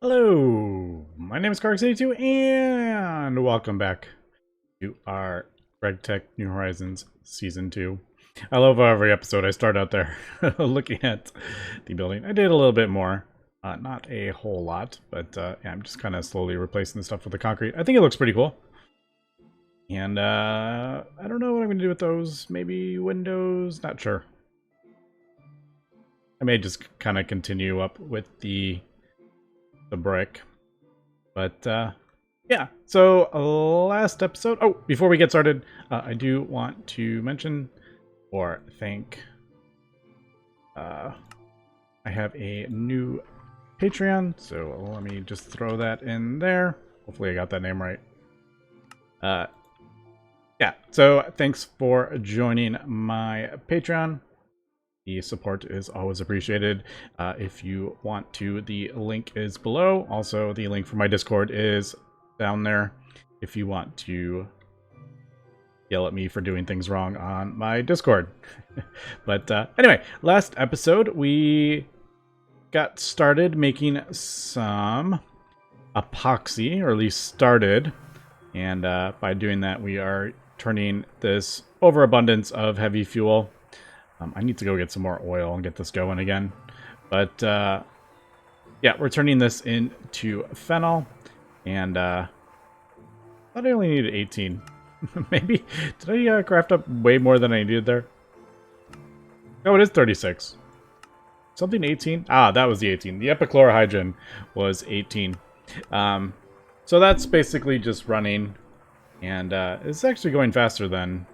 Hello, my name is GregTech, and welcome back to our GregTech New Horizons Season 2. I love how every episode I start out there looking at the building. I did a little bit more, not a whole lot, but yeah, I'm just kind of slowly replacing the stuff with the concrete. I think it looks pretty cool. And I don't know what I'm going to do with those. Maybe windows, not sure. I may just kind of continue up with the brick. But yeah, so last episode. Oh, before we get started, I do want to mention or thank. I have a new Patreon, so let me just throw that in there. Hopefully, I got that name right. Yeah, so thanks for joining my Patreon. The support is always appreciated. If you want to, the link is below. Also, the link for my Discord is down there if you want to yell at me for doing things wrong on my Discord. But anyway, last episode we got started making some epoxy, or at least started. And by doing that, we are turning this overabundance of heavy fuel. I need to go get some more oil and get this going again. But yeah, we're turning this into phenol. And I thought I only needed 18. Maybe. Did I craft up way more than I needed there? Oh, it is 36. Something 18? Ah, that was the 18. The epichlorohydrin was 18. So that's basically just running. And it's actually going faster than...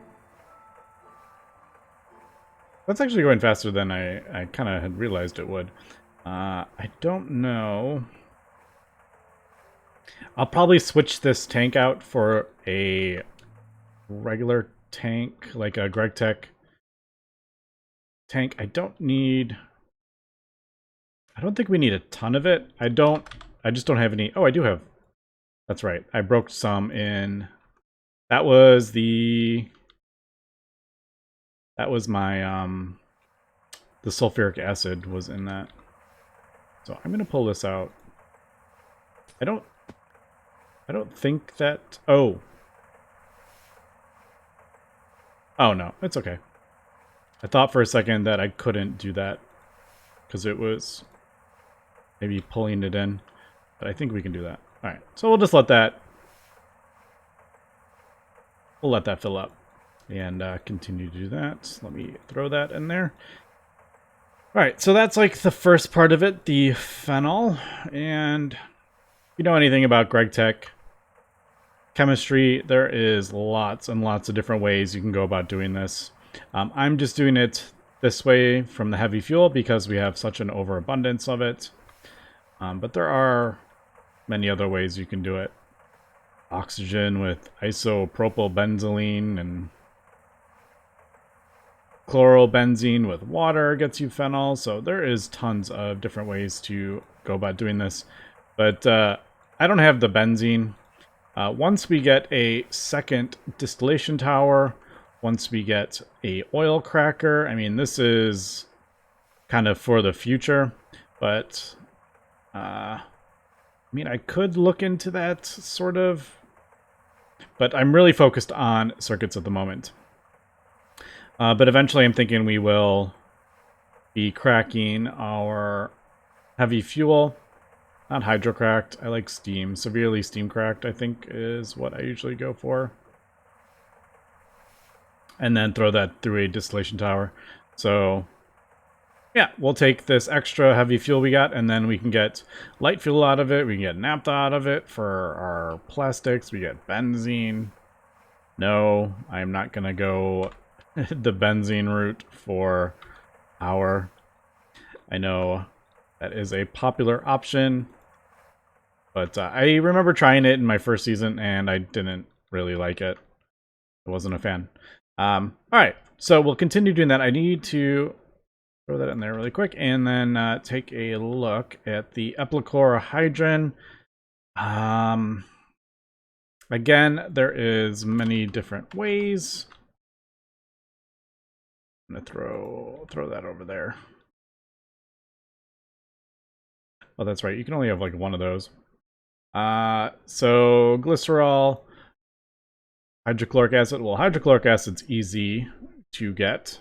That's actually going faster than I kind of had realized it would. I don't know. I'll probably switch this tank out for a regular tank, like a GregTech tank. I don't think we need a ton of it. I just don't have any. Oh, I do have. That's right. I broke some in. That was my the sulfuric acid was in that. So I'm gonna pull this out. I don't think that... Oh. Oh, no. It's okay. I thought for a second that I couldn't do that. Because it was maybe pulling it in. But I think we can do that. Alright. So we'll just let that... We'll let that fill up. And continue to do that. Let me throw that in there. Alright, so that's like the first part of it. The phenol. And if you know anything about GregTech chemistry, there is lots and lots of different ways you can go about doing this. I'm just doing it this way from the heavy fuel because we have such an overabundance of it. But there are many other ways you can do it. Oxygen with isopropylbenzylene and chlorobenzene with water gets you phenol. So there is tons of different ways to go about doing this. But I don't have the benzene. Once we get a second distillation tower, once we get a oil cracker, I mean, this is kind of for the future, but I mean, I could look into that sort of, but I'm really focused on circuits at the moment. But eventually I'm thinking we will be cracking our heavy fuel. Not hydrocracked. I like steam. Severely steam cracked, I think, is what I usually go for. And then throw that through a distillation tower. So, yeah, we'll take this extra heavy fuel we got, and then we can get light fuel out of it. We can get naphtha out of it for our plastics. We get benzene. No, I'm not going to go the benzene route for our... I know that is a popular option. But I remember trying it in my first season, and I didn't really like it. I wasn't a fan. Alright, so we'll continue doing that. I need to throw that in there really quick, and then take a look at the epichlorohydrin. Again, there is many different ways. I'm going to throw that over there. Oh, that's right. You can only have like one of those. So glycerol, hydrochloric acid. Well, hydrochloric acid's easy to get.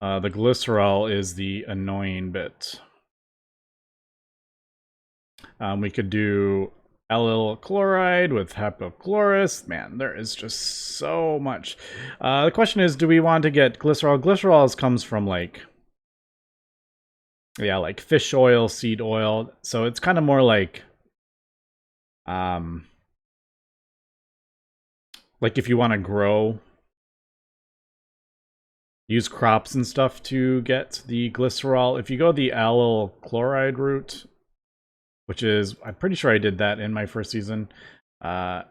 The glycerol is the annoying bit. We could do allyl chloride with hypochlorous. Man, there is just so much. The question is, do we want to get glycerol? Glycerol comes from like fish oil, seed oil. So it's kind of more like if you want to grow, use crops and stuff to get the glycerol. If you go the allyl chloride route, which is, I'm pretty sure I did that in my first season, that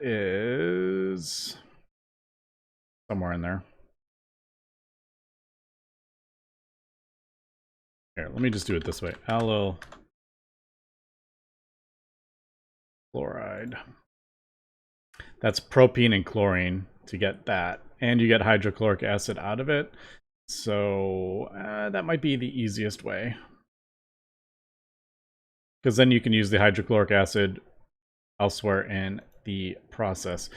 is somewhere in there. Here, let me just do it this way. Allyl chloride. That's propene and chlorine to get that. And you get hydrochloric acid out of it. So that might be the easiest way. Because then you can use the hydrochloric acid elsewhere in the process.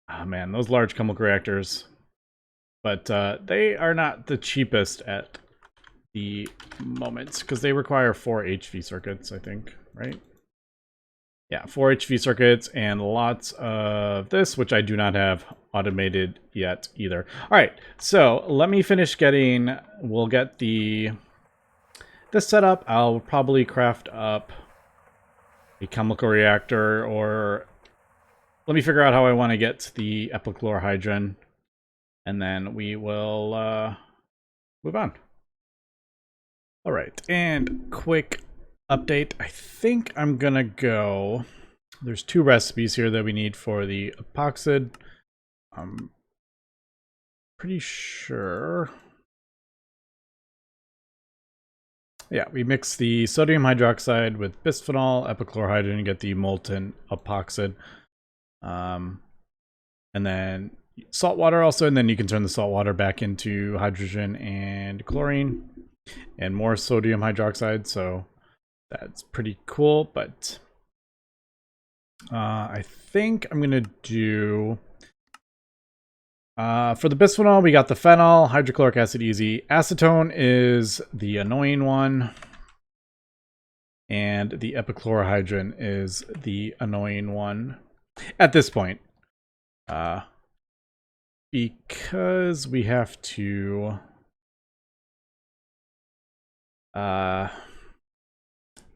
Ah, man, those large chemical reactors. But they are not the cheapest at the moment, because they require 4 HV circuits, I think, right? Yeah, 4 HV circuits and lots of this, which I do not have automated yet either. All right, so let me finish getting, we'll get this set up. I'll probably craft up a chemical reactor, or let me figure out how I want to get the epichlorohydrin, and then we will move on. All right, and quick update. I think I'm gonna go. There's 2 recipes here that we need for the epoxid. I'm pretty sure. Yeah, we mix the sodium hydroxide with bisphenol, epichlorohydrin, and get the molten epoxid. And then salt water also, and then you can turn the salt water back into hydrogen and chlorine and more sodium hydroxide. So that's pretty cool, but I think I'm gonna do for the bisphenol, we got the phenol, hydrochloric acid easy. Acetone is the annoying one, and the epichlorohydrin is the annoying one at this point, because we have to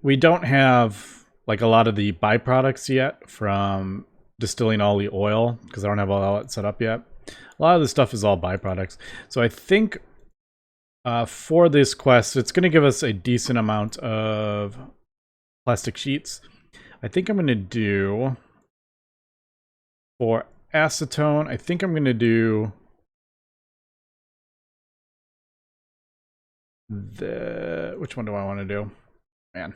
we don't have like a lot of the byproducts yet from distilling all the oil, because I don't have all that set up yet. A lot of the stuff is all byproducts. So I think for this quest, it's going to give us a decent amount of plastic sheets. I think I'm going to do, for acetone, I think I'm going to do which one do I want to do? Man.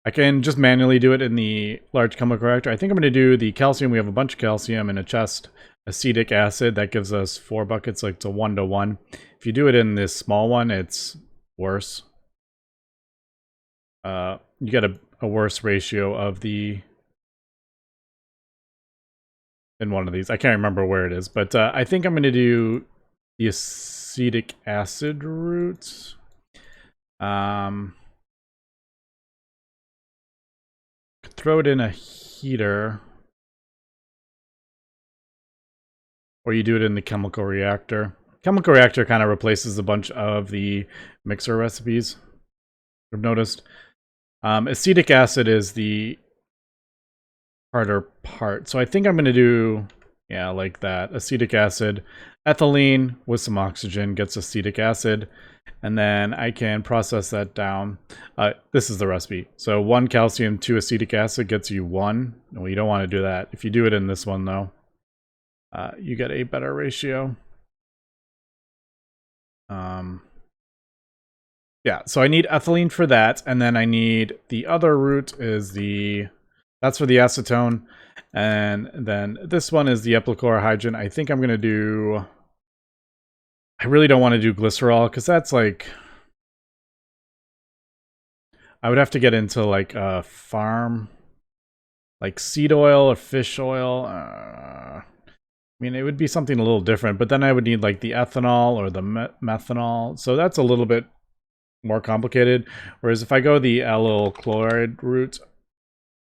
I can just manually do it in the large chemical reactor. I think I'm going to do the calcium. We have a bunch of calcium in a chest. Acetic acid, that gives us 4 buckets, like it's a 1-to-1. If you do it in this small one, it's worse. You get a worse ratio of the in one of these. I can't remember where it is, but I think I'm going to do the acetic acid route. Could throw it in a heater, or you do it in the chemical reactor. Chemical reactor kind of replaces a bunch of the mixer recipes, I've noticed. Acetic acid is the harder part. So I think I'm going to do, yeah, like that. Acetic acid, ethylene with some oxygen gets acetic acid. And then I can process that down. This is the recipe. So 1 calcium, 2 acetic acid gets you 1. No, you don't want to do that. If you do it in this one, though, you get a better ratio. Yeah, so I need ethylene for that. And then I need the other route is that's for the acetone. And then this one is the epichlorohydrin. I think I'm going to do, I really don't want to do glycerol, because that's like, I would have to get into like a farm, like seed oil or fish oil. I mean, it would be something a little different, but then I would need like the ethanol or the methanol. So that's a little bit more complicated. Whereas if I go the allyl chloride route,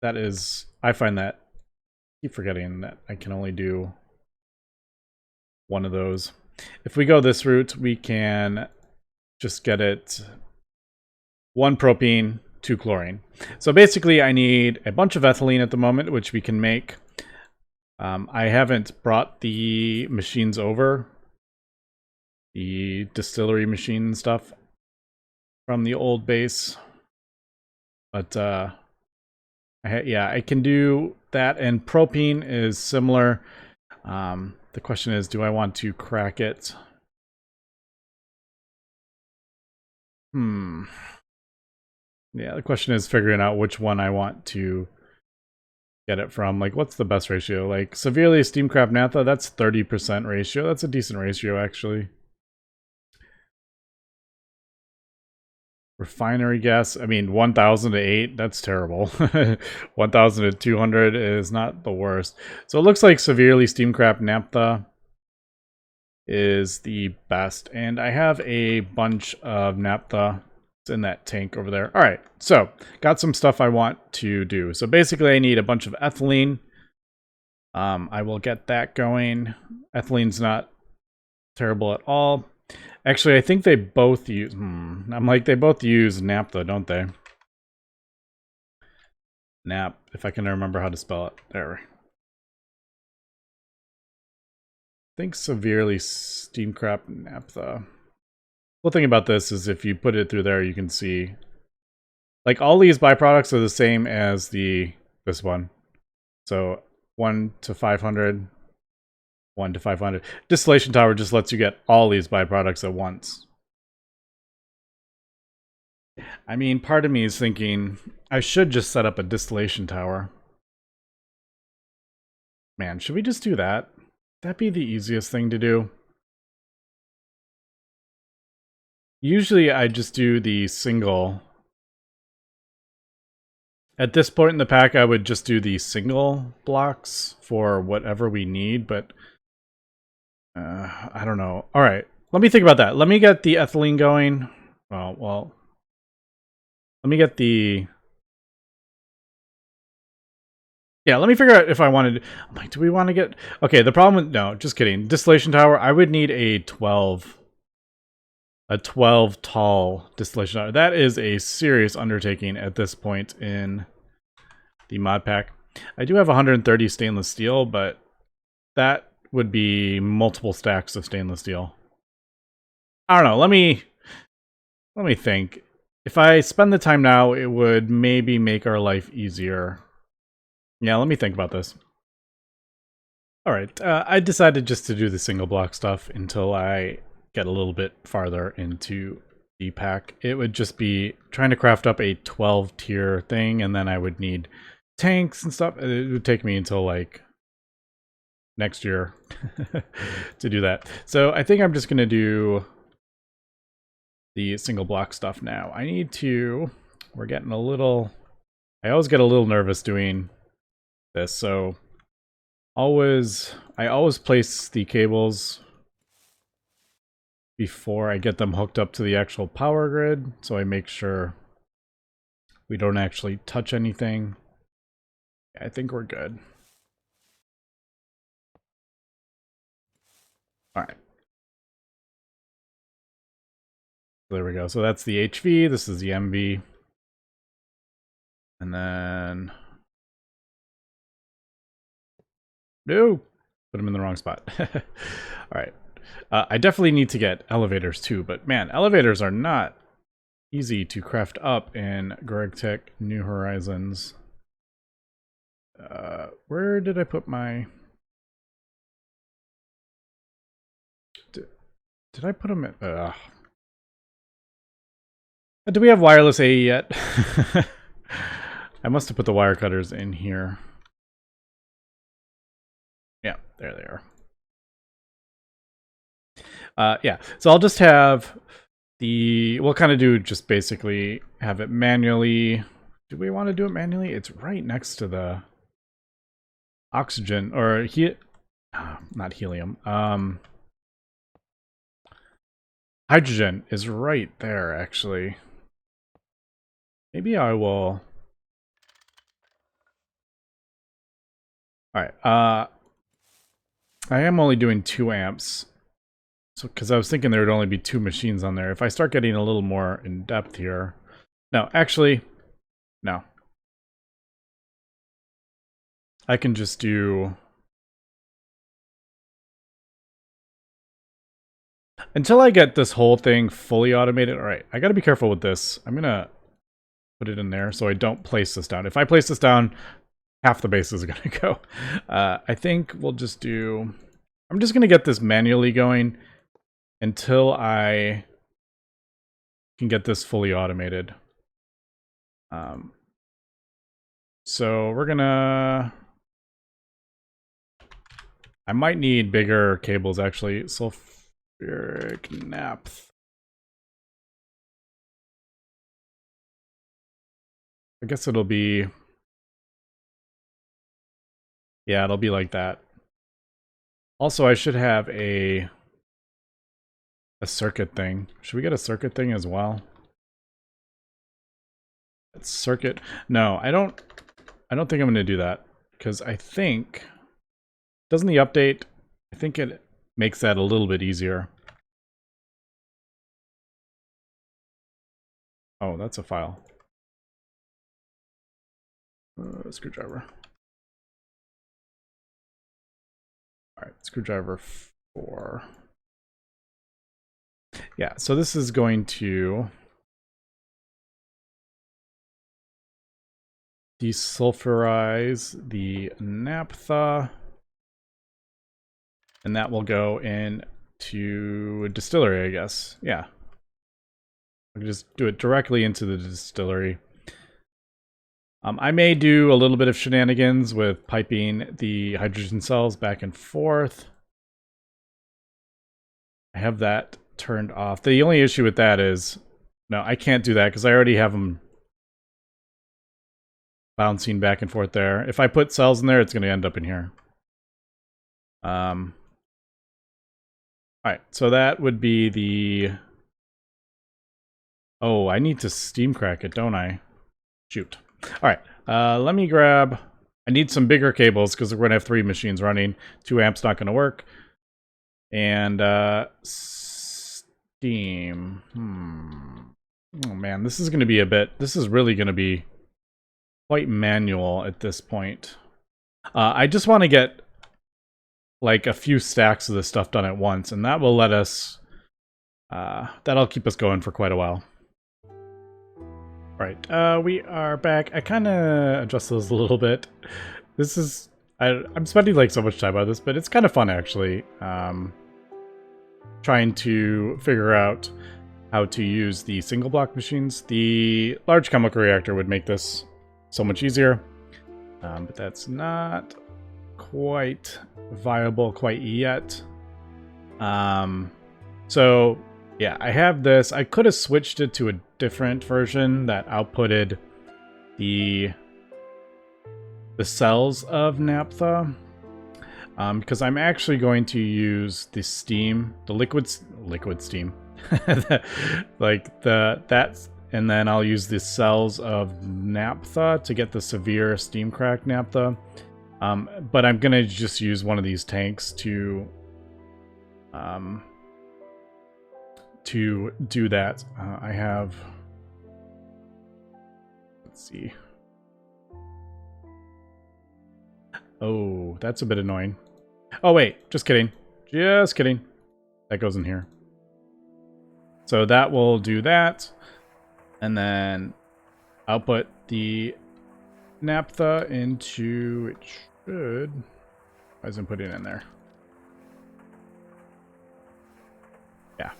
that is, I find that, I keep forgetting that I can only do one of those. If we go this route, we can just get it 1 propene, 2 chlorine. So basically I need a bunch of ethylene at the moment, which we can make. I haven't brought the machines over, the distillery machine stuff from the old base. But yeah, I can do that, and propene is similar. The question is, do I want to crack it? Yeah, the question is figuring out which one I want to get it from. Like, what's the best ratio? Like, severely steam cracked naphtha, that's 30% ratio. That's a decent ratio, actually. Refinery gas, I mean, 1,000 to 8, that's terrible. 1,000 to 200 is not the worst. So it looks like severely steam cracked naphtha is the best. And I have a bunch of naphtha in that tank over there. All right, so got some stuff I want to do. So basically I need a bunch of ethylene. I will get that going. Ethylene's not terrible at all. Actually, I think they both use... I'm like, they both use naphtha, don't they? Nap, if I can remember how to spell it. There. I think severely steam cracked naphtha. Cool thing about this is if you put it through there, you can see... Like, all these byproducts are the same as this one. So, 1 to 500... 1 to 500. Distillation tower just lets you get all these byproducts at once. I mean, part of me is thinking I should just set up a distillation tower. Man, should we just do that? That'd be the easiest thing to do. Usually I just do the single. At this point in the pack, I would just do the single blocks for whatever we need, but I don't know. All right, let me think about that. Let me get the ethylene going. Oh, well, let me get the... Yeah, let me figure out if I wanted... I'm like, do we want to get... Okay, the problem with... No, just kidding. Distillation tower, I would need a 12 tall distillation tower. That is a serious undertaking at this point in the mod pack. I do have 130 stainless steel, but that would be multiple stacks of stainless steel. I don't know. Let me think. If I spend the time now, it would maybe make our life easier. Yeah, let me think about this. All right, I decided just to do the single block stuff until I get a little bit farther into the pack. It would just be trying to craft up a 12 tier thing, and then I would need tanks and stuff. It would take me until like next year to do that. So I think I'm just gonna do the single block stuff now. I need to... We're getting a little... I always get a little nervous doing this, so I always place the cables before I get them hooked up to the actual power grid, so I make sure we don't actually touch anything. I think we're good. All right. There we go. So that's the HV, this is the MV. And then... No! Put them in the wrong spot. All right. I definitely need to get elevators too, but man, elevators are not easy to craft up in GregTech New Horizons. Where did I put my... Did I put them in... Do we have wireless AE yet? I must have put the wire cutters in here. Yeah, there they are. Yeah, so I'll just have we'll kind of do just basically have it manually. Do we want to do it manually? It's right next to the oxygen, or not helium. Hydrogen is right there, actually. Maybe I will. All right. I am only doing 2 amps. So, because I was thinking there would only be 2 machines on there. If I start getting a little more in depth here. No, actually, no. I can just do. Until I get this whole thing fully automated. All right, I got to be careful with this. I'm going to put it in there so I don't place this down. If I place this down, half the base is going to go. I think we'll just do. I'm just going to get this manually going until I can get this fully automated. So we're gonna. I might need bigger cables actually. Sulfuric naphtha. I guess it'll be. Yeah, it'll be like that. Also, I should have a circuit thing. Should we get a circuit thing as well? Circuit. No, I don't think I'm going to do that because I think doesn't the update, I think it makes that a little bit easier. Oh, that's a file. Screwdriver. All right, screwdriver 4. Yeah, so this is going to desulfurize the naphtha, and that will go into a distillery, I guess. Yeah. I can just do it directly into the distillery. I may do a little bit of shenanigans with piping the hydrogen cells back and forth. I have that turned off. The only issue with that is, no, I can't do that because I already have them bouncing back and forth there. If I put cells in there, it's going to end up in here. Alright, so that would be the... Oh, I need to steam crack it, don't I? Shoot. Alright, let me grab... I need some bigger cables because we're going to have 3 machines running. 2 amps not going to work. And, steam. Oh man, this is going to be a bit... This is really going to be quite manual at this point. I just want to get like a few stacks of this stuff done at once, and that will let us that'll keep us going for quite a while. Right, we are back. I kind of adjust those a little bit. This is I'm spending like so much time on this, but it's kind of fun actually. Trying to figure out how to use the single block machines. The large chemical reactor would make this so much easier, but that's not quite viable quite yet. So yeah, I have this. I could have switched it to a different version that outputted the cells of naphtha, because I'm actually going to use the steam, the liquid steam, and then I'll use the cells of naphtha to get the severe steam crack naphtha. But I'm gonna just use one of these tanks to do that. I have, let's see. Oh, that's a bit annoying. Oh wait, just kidding. Just kidding. That goes in here. So that will do that. And then I'll put the naphtha into, it should, why isn't putting it in there? Yeah.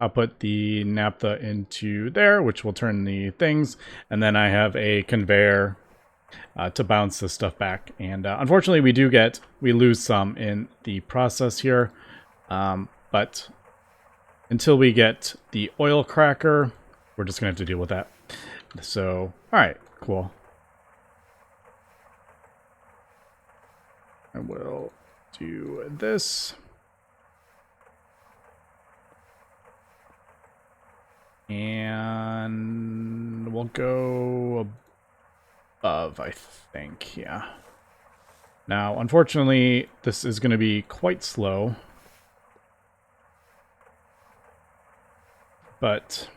I'll put the naphtha into there, which will turn the things, and then I have a conveyor to bounce this stuff back. And unfortunately we lose some in the process here, but until we get the oil cracker, we're just going to have to deal with that. So, all right, cool. I will do this. And we'll go above, I think, yeah. Now, unfortunately, this is going to be quite slow. But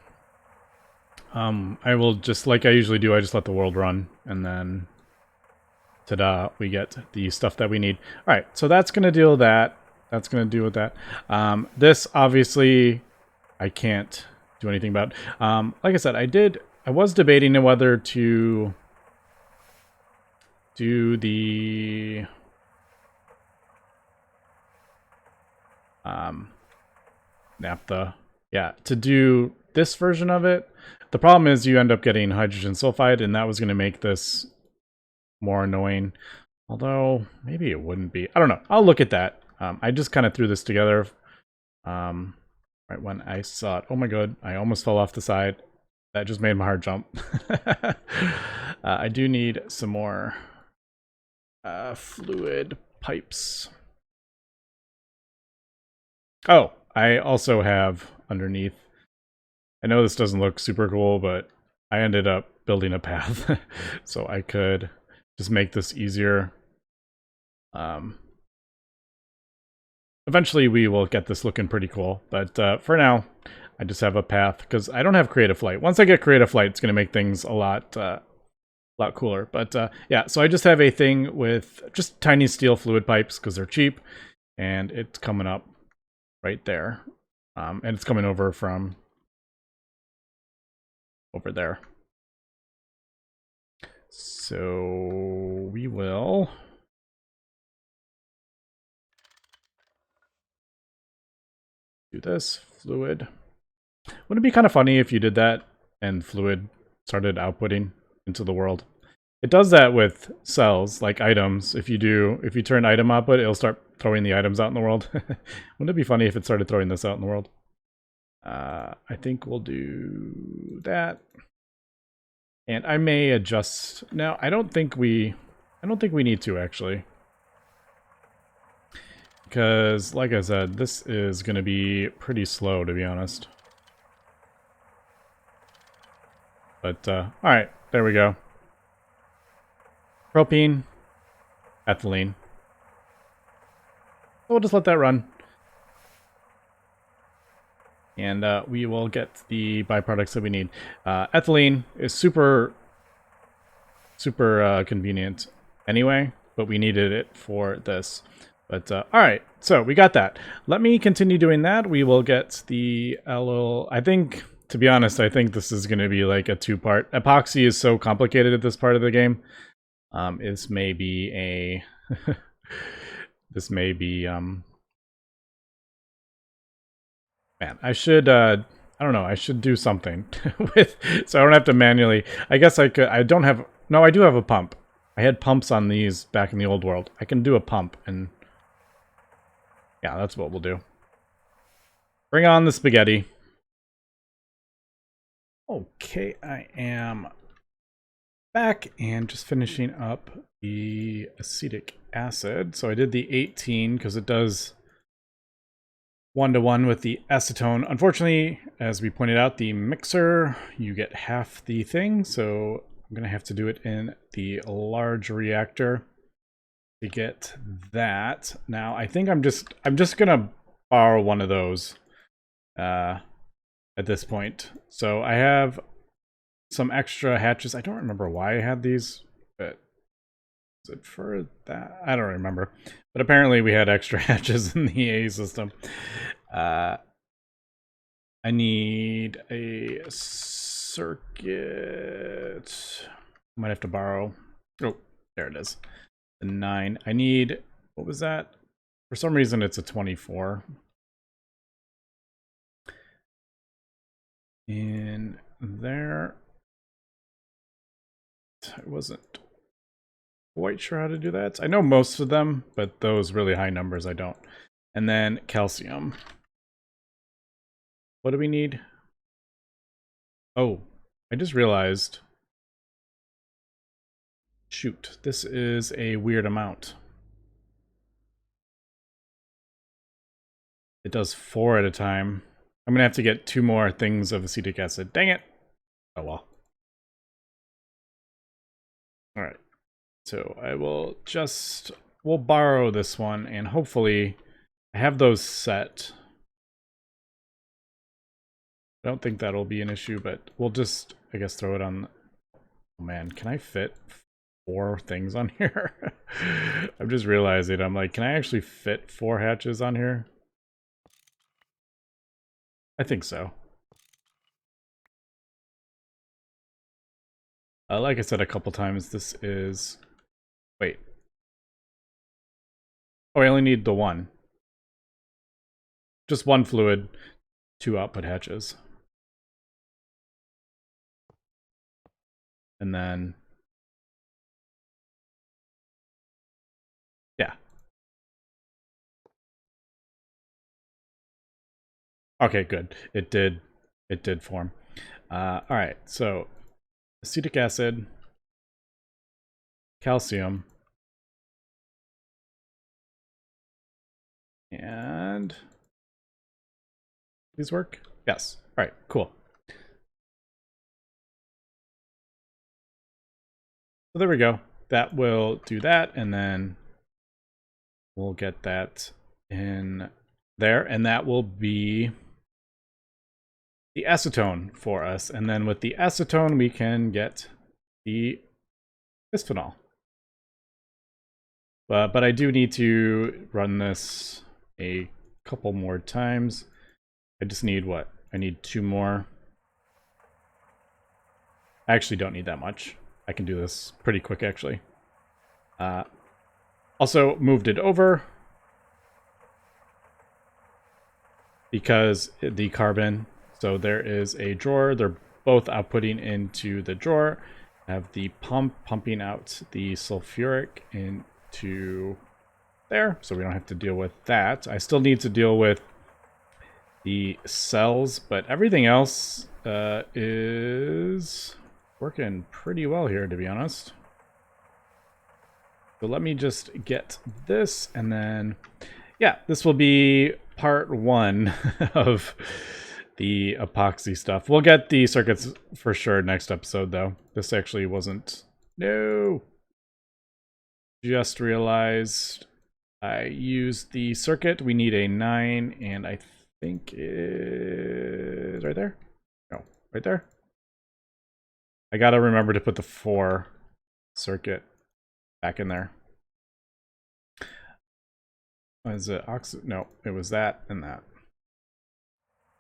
I will just, like I usually do, I just let the world run, and then ta-da, we get the stuff that we need. All right, so that's going to deal with that. That's going to deal with that. This, obviously, I can't do anything about. Like I said, I was debating whether to do the naphtha. Yeah, to do this version of it. The problem is you end up getting hydrogen sulfide, and that was going to make this more annoying. Although, maybe it wouldn't be. I don't know. I'll look at that. I just kind of threw this together right when I saw it. Oh my god, I almost fell off the side. That just made my heart jump. I do need some more fluid pipes. Oh, I also have underneath. I know this doesn't look super cool, but I ended up building a path so I could just make this easier. Eventually we will get this looking pretty cool, but for now, I just have a path because I don't have creative flight. Once I get creative flight, it's going to make things a lot cooler. But yeah, so I just have a thing with just tiny steel fluid pipes because they're cheap, and it's coming up right there, and it's coming over from over there. So we will do this fluid. Wouldn't it be kind of funny if you did that and fluid started outputting into the world? It does that with cells, like items. If you turn item output, it'll start throwing the items out in the world. Wouldn't it be funny if it started throwing this out in the world? I think we'll do that. And I may adjust. Now, I don't think we need to, actually. Because, like I said, this is going to be pretty slow, to be honest. But, alright, there we go. Propene, ethylene. So we'll just let that run. And we will get the byproducts that we need. Ethylene is super convenient anyway, but we needed it for this. But alright, so we got that. Let me continue doing that. We will get the I think, to be honest, I think this is going to be like a two-part. Epoxy is so complicated at this part of the game. This may be a... this may be... Man, I should... I don't know, I should do something with... So I don't have to manually... I guess I could... I don't have... No, I do have a pump. I had pumps on these back in the old world. I can do a pump and... Yeah, that's what we'll do. Bring on the spaghetti. Okay, I am back and just finishing up the acetic acid. So I did the 18 because it does 1-to-1 with the acetone. Unfortunately, as we pointed out, the mixer, you get half the thing. So I'm going to have to do it in the large reactor to get that. Now, I think I'm just gonna borrow one of those at this point. So I have some extra hatches. I don't remember why I had these, but is it for that? I don't remember. But apparently we had extra hatches in the A system. I need a circuit. Might have to borrow. Oh, there it is. 9. I need, what was that? For some reason it's a 24. In there. I wasn't quite sure how to do that. I know most of them, but those really high numbers I don't. And then calcium. What do we need? Oh, I just realized. Shoot, this is a weird amount. It does 4 at a time. I'm gonna have to get 2 more things of acetic acid. Dang it! Oh well. Alright. So I will just... we'll borrow this one, and hopefully I have those set. I don't think that'll be an issue, but we'll just, I guess, throw it on... oh man, can I fit 4 things on here? I'm just realizing, I'm like, can I actually fit 4 hatches on here? I think so. Like I said a couple times, this is... wait. Oh, I only need the one. Just one fluid, 2 output hatches. And then... yeah. Okay, good. It did form. Alright, so acetic acid, calcium, and these work? Yes. Alright, cool. So there we go. That will do that, and then we'll get that in there, and that will be the acetone for us. And then with the acetone, we can get the bisphenol. But I do need to run this a couple more times. I just need what? I need 2 more. I actually don't need that much. I can do this pretty quick, actually. Also moved it over because the carbon. So there is a drawer. They're both outputting into the drawer. I have the pump pumping out the sulfuric into there, so we don't have to deal with that. I still need to deal with the cells, but everything else is working pretty well here, to be honest. So let me just get this, and then, yeah, this will be part 1 of the epoxy stuff. We'll get the circuits for sure next episode, though. This actually wasn't... no! Just realized I used the circuit. We need a 9, and I think it's right there? No, right there? I gotta remember to put the 4 circuit back in there. Was it no, it was that and that.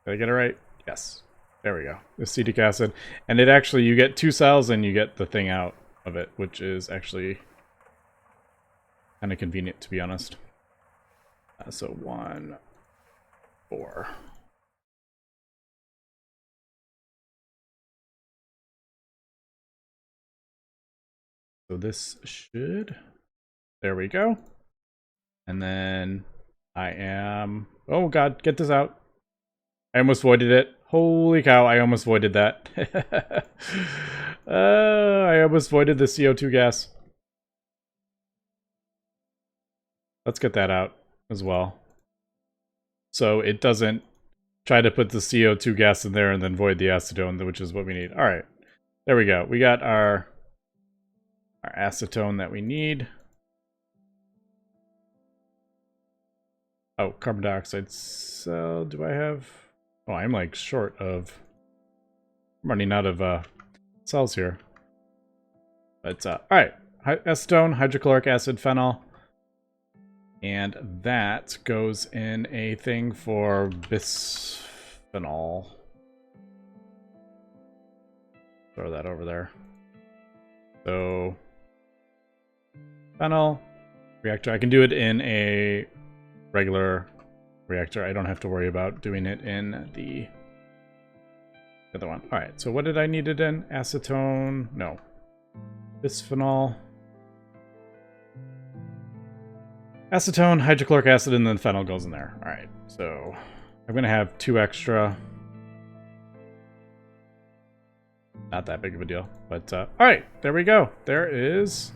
Did I get it right? Yes. There we go. Acetic acid. And it actually, you get 2 cells and you get the thing out of it, which is actually kind of convenient, to be honest. So 1, 4. So this should... there we go. And then I am... oh god, get this out. I almost voided it. Holy cow, I almost voided that. I almost voided the CO2 gas. Let's get that out as well. So it doesn't try to put the CO2 gas in there and then void the acetone, which is what we need. Alright, there we go. We got our acetone that we need. Oh, carbon dioxide cell. Do I have... oh, I'm like short of... I'm running out of cells here. But, alright. Acetone, hydrochloric acid, phenol. And that goes in a thing for bisphenol. Throw that over there. So, phenol reactor. I can do it in a regular reactor. I don't have to worry about doing it in the other one. Alright, so what did I need it in? Acetone? No. Bisphenol. Acetone, hydrochloric acid, and then phenol goes in there. Alright, so I'm going to have 2 extra. not that big of a deal. But all right, there we go. There is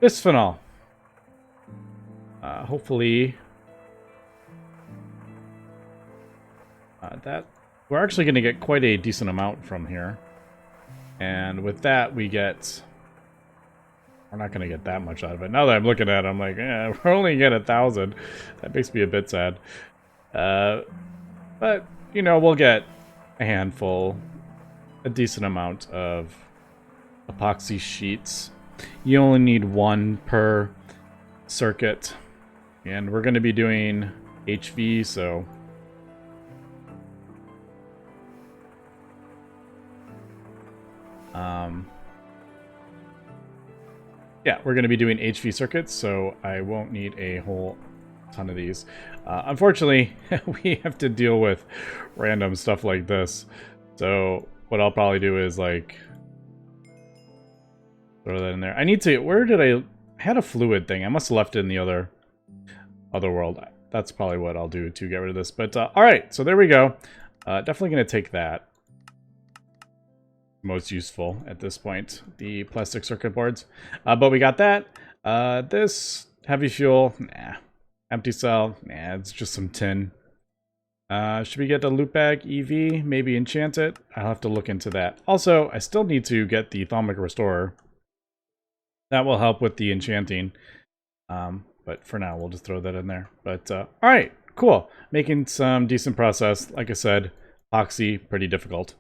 bisphenol. Hopefully that we're actually going to get quite a decent amount from here. And with that, we're not going to get that much out of it. Now that I'm looking at it, I'm like, we're only getting 1,000. That makes me a bit sad. But, you know, we'll get a handful, a decent amount of epoxy sheets. You only need 1 per circuit. And we're going to be doing HV, so... yeah, we're going to be doing HV circuits, so I won't need a whole ton of these. Unfortunately, we have to deal with random stuff like this. So what I'll probably do is like throw that in there. I need to. Where did I had a fluid thing? I must have left it in the other world. That's probably what I'll do to get rid of this. But all right, so there we go. Definitely going to take that. Most useful at this point, the plastic circuit boards. But we got that. This heavy fuel, nah. Empty cell, nah, it's just some tin. Should we get the loop bag EV? Maybe enchant it? I'll have to look into that. Also, I still need to get the thermic restorer. That will help with the enchanting. But for now, we'll just throw that in there. But all right, cool. Making some decent process. Like I said, epoxy, pretty difficult.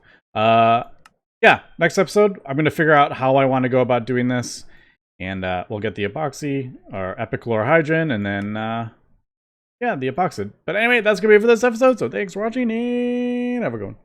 Yeah, next episode, I'm going to figure out how I want to go about doing this. And we'll get the epoxy, or epichlorohydrin, and then, yeah, the epoxide. But anyway, that's going to be it for this episode. So thanks for watching, and have a good one.